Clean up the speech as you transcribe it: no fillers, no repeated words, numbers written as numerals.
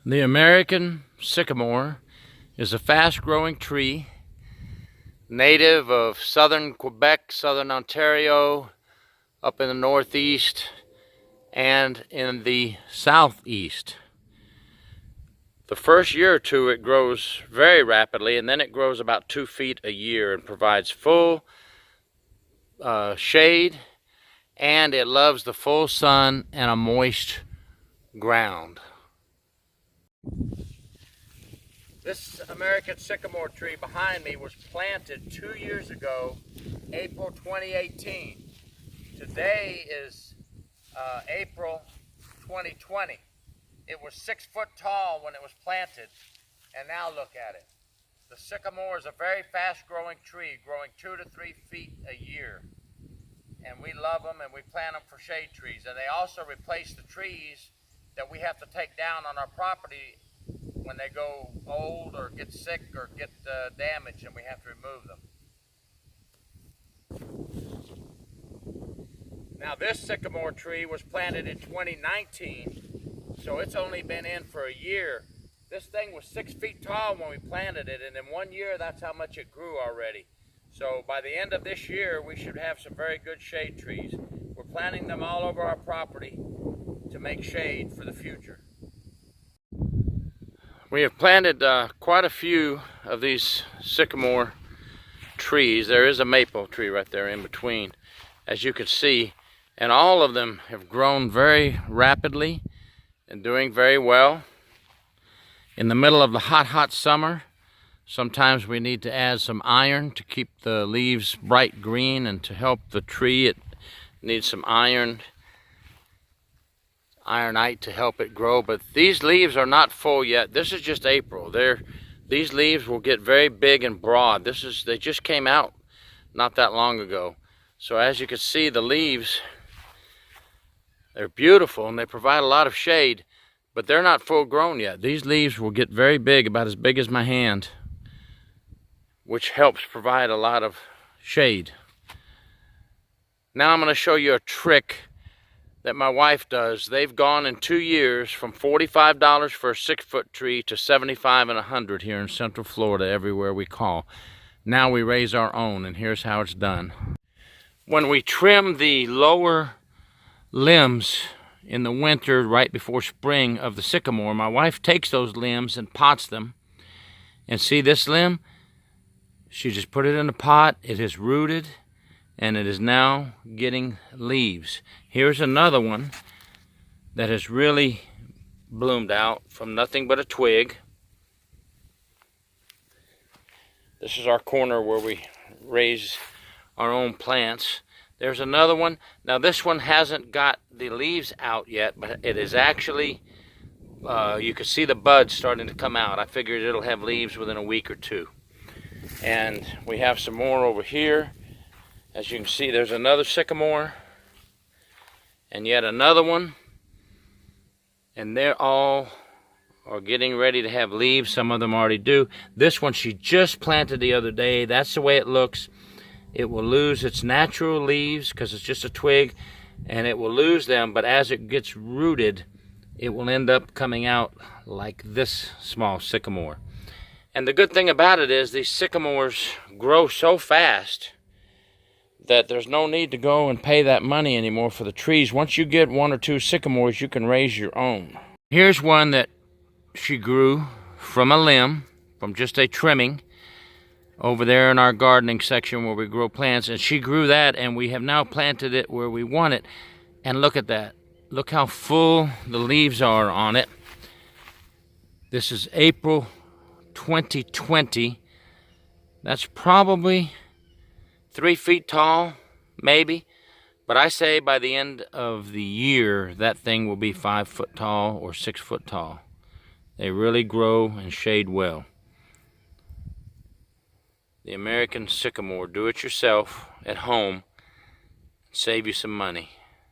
The American sycamore is a fast-growing tree, native of southern Quebec, southern Ontario, up in the northeast, and in the southeast. The first year or two it grows very rapidly, and then it grows about 2 feet a year and provides full shade, and it loves the full sun and a moist ground. This American sycamore tree behind me was planted 2 years ago, April 2018. Today is April 2020. It was 6 foot tall when it was planted, and now look at it. The sycamore is a very fast-growing tree, growing 2 to 3 feet a year. And we love them, and we plant them for shade trees. And they also replace the trees that we have to take down on our property when they go old or get sick or get damaged, and we have to remove them. Now this sycamore tree was planted in 2019, so it's only been in for a year. This thing was 6 feet tall when we planted it, and in 1 year that's how much it grew already. So by the end of this year we should have some very good shade trees. We're planting them all over our property to make shade for the future. We have planted quite a few of these sycamore trees. There is a maple tree right there in between, as you can see, and all of them have grown very rapidly and doing very well. In the middle of the hot summer, sometimes we need to add some iron to keep the leaves bright green, and to help the tree it needs some ironite to help it grow. But these leaves are not full yet. This is just April. These leaves will get very big and broad. They just came out not that long ago. So as you can see, the leaves, they're beautiful and they provide a lot of shade, but they're not full grown yet. These leaves will get very big, about as big as my hand, which helps provide a lot of shade. Now I'm going to show you a trick that my wife does. They've gone in 2 years from $45 for a 6-foot tree to $75 and $100 here in Central Florida, everywhere we call. Now we raise our own, and here's how it's done. When we trim the lower limbs in the winter, right before spring of the sycamore, my wife takes those limbs and pots them. And see this limb? She just put it in a pot. It is rooted, and it is now getting leaves. Here's another one that has really bloomed out from nothing but a twig. This is our corner where we raise our own plants. There's another one. Now this one hasn't got the leaves out yet, but it is actually, you can see the buds starting to come out. I figured it'll have leaves within a week or two. And we have some more over here. As you can see, there's another sycamore and yet another one, and they're all are getting ready to have leaves. Some of them already do. This one she just planted the other day. That's the way it looks. It will lose its natural leaves because it's just a twig, and it will lose them, but as it gets rooted, it will end up coming out like this small sycamore. And the good thing about it is these sycamores grow so fast that there's no need to go and pay that money anymore for the trees. Once you get 1 or 2 sycamores, you can raise your own. Here's one that she grew from a limb, from just a trimming, over there in our gardening section where we grow plants. And she grew that, and we have now planted it where we want it. And look at that. Look how full the leaves are on it. This is April 2020. That's probably 3 feet tall, maybe, but I say by the end of the year that thing will be 5 foot tall or 6 foot tall. They really grow and shade well. The American sycamore, do it yourself at home, save you some money.